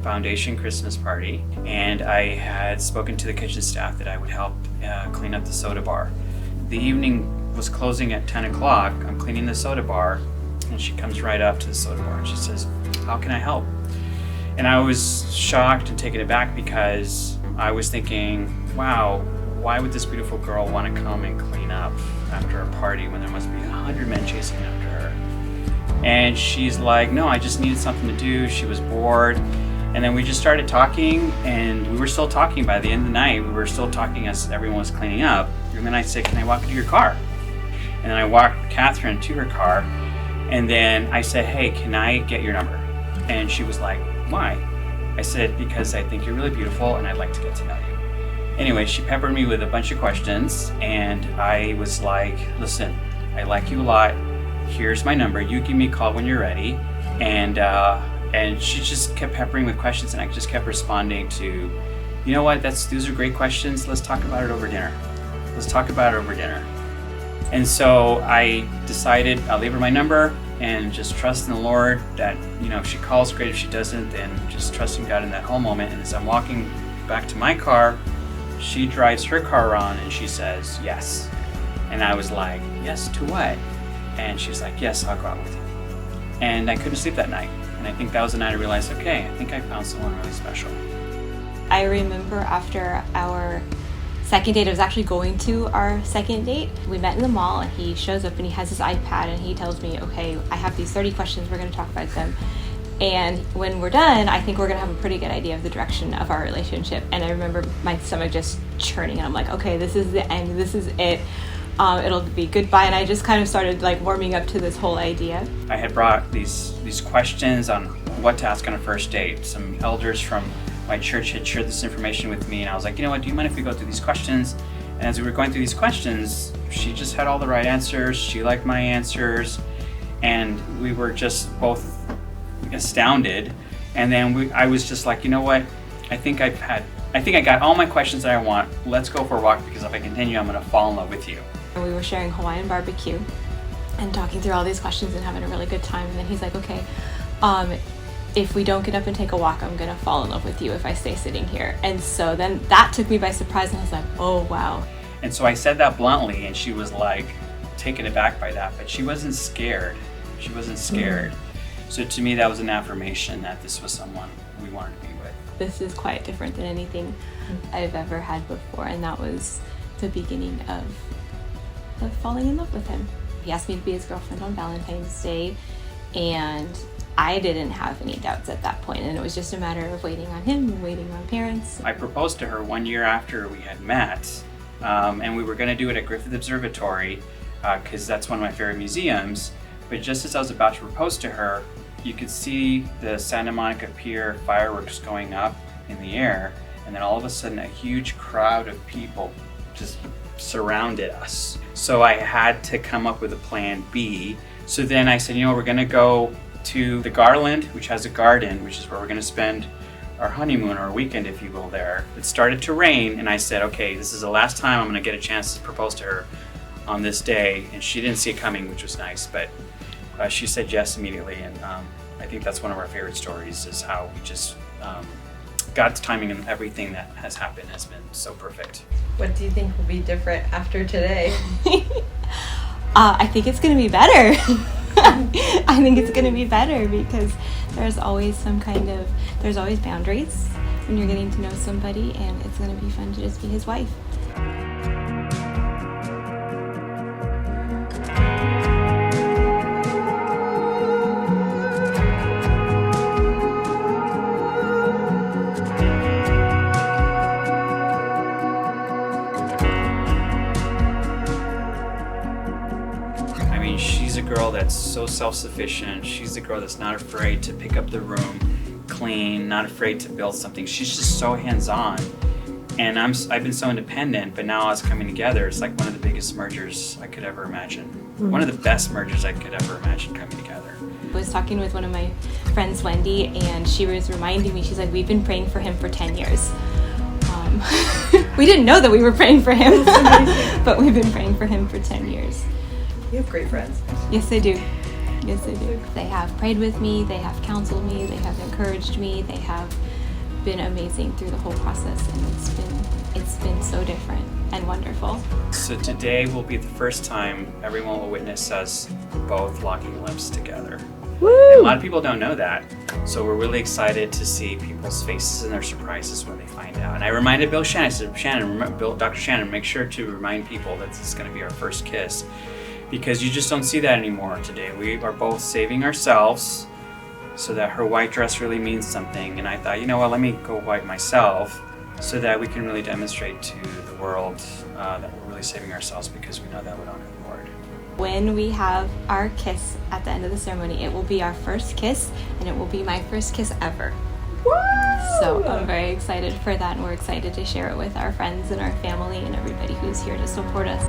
foundation Christmas party, and I had spoken to the kitchen staff that I would help clean up the soda bar. The evening was closing at 10 o'clock. I'm cleaning the soda bar, and she comes right up to the soda bar and she says, "How can I help?" And I was shocked and taken aback because I was thinking, wow, why would this beautiful girl want to come and clean up after a party when there must be 100 men chasing after her? And she's like, no, I just needed something to do. She was bored. And then we just started talking, and we were still talking by the end of the night. We were still talking as everyone was cleaning up. And then I said, can I walk you to your car? And then I walked Catherine to her car. And then I said, hey, can I get your number? And she was like, why? I said, because I think you're really beautiful and I'd like to get to know you. Anyway, she peppered me with a bunch of questions, and I was like, listen, I like you a lot. Here's my number. You give me a call when you're ready. And she just kept peppering with questions, and I just kept responding to, you know what, those are great questions. Let's talk about it over dinner. And so I decided I'll leave her my number and just trust in the Lord that, if she calls, great. If she doesn't, then just trusting God in that whole moment. And as I'm walking back to my car, she drives her car on and she says, yes. And I was like, yes, to what? And she's like, yes, I'll go out with you. And I couldn't sleep that night. And I think that was the night I realized, okay, I think I found someone really special. I remember after our second date, I was actually going to our second date. We met in the mall, and he shows up and he has his iPad and he tells me, okay, I have these 30 questions, we're going to talk about them. And when we're done, I think we're going to have a pretty good idea of the direction of our relationship. And I remember my stomach just churning, and I'm like, okay, this is the end, this is it. It'll be goodbye. And I just kind of started warming up to this whole idea. I had brought these questions on what to ask on a first date. Some elders from my church had shared this information with me, and I was like, you know what, do you mind if we go through these questions? And as we were going through these questions, she just had all the right answers. She liked my answers, and we were just both astounded. And then I was just like, you know what, I think I got all my questions that I want. Let's go for a walk, because if I continue, I'm going to fall in love with you. And we were sharing Hawaiian barbecue and talking through all these questions and having a really good time. And then he's like, okay, if we don't get up and take a walk, I'm going to fall in love with you if I stay sitting here. And so then that took me by surprise, and I was like, oh, wow. And so I said that bluntly, and she was like taken aback by that, but she wasn't scared. So to me, that was an affirmation that this was someone we wanted to be with. This is quite different than anything I've ever had before, and that was the beginning of falling in love with him. He asked me to be his girlfriend on Valentine's Day, and I didn't have any doubts at that point, and it was just a matter of waiting on him and waiting on parents. I proposed to her 1 year after we had met, and we were going to do it at Griffith Observatory because that's one of my favorite museums. But just as I was about to propose to her, you could see the Santa Monica Pier fireworks going up in the air, and then all of a sudden a huge crowd of people just surrounded us. So I had to come up with a plan B. So then I said, we're going to go to the Garland, which has a garden, which is where we're going to spend our honeymoon, or weekend, if you will, there. It started to rain, and I said, okay, this is the last time I'm going to get a chance to propose to her on this day. And she didn't see it coming, which was nice, but she said yes immediately. And I think that's one of our favorite stories, is how we just, God's timing and everything that has happened has been so perfect. What do you think will be different after today? I think it's going to be better. I think it's going to be better because there's always there's always boundaries when you're getting to know somebody, and it's going to be fun to just be his wife. She's a girl that's so self-sufficient. She's a girl that's not afraid to pick up the room, clean, not afraid to build something. She's just so hands-on. And I've been so independent, but now us coming together, it's like one of the biggest mergers I could ever imagine. Mm-hmm. One of the best mergers I could ever imagine coming together. I was talking with one of my friends, Wendy, and she was reminding me, she's like, we've been praying for him for 10 years. We didn't know that we were praying for him, but we've been praying for him for 10 years. You have great friends. Yes, I do. Yes, they do. They have prayed with me, they have counseled me, they have encouraged me, they have been amazing through the whole process, and it's been so different and wonderful. So today will be the first time everyone will witness us both locking lips together. And a lot of people don't know that. So we're really excited to see people's faces and their surprises when they find out. And I reminded Bill Shannon, I said, Dr. Shannon, make sure to remind people that this is going to be our first kiss, because you just don't see that anymore today. We are both saving ourselves so that her white dress really means something. And I thought, you know what, let me go white myself so that we can really demonstrate to the world that we're really saving ourselves, because we know that would honor the Lord. When we have our kiss at the end of the ceremony, it will be our first kiss, and it will be my first kiss ever. Woo! So I'm very excited for that, and we're excited to share it with our friends and our family and everybody who's here to support us.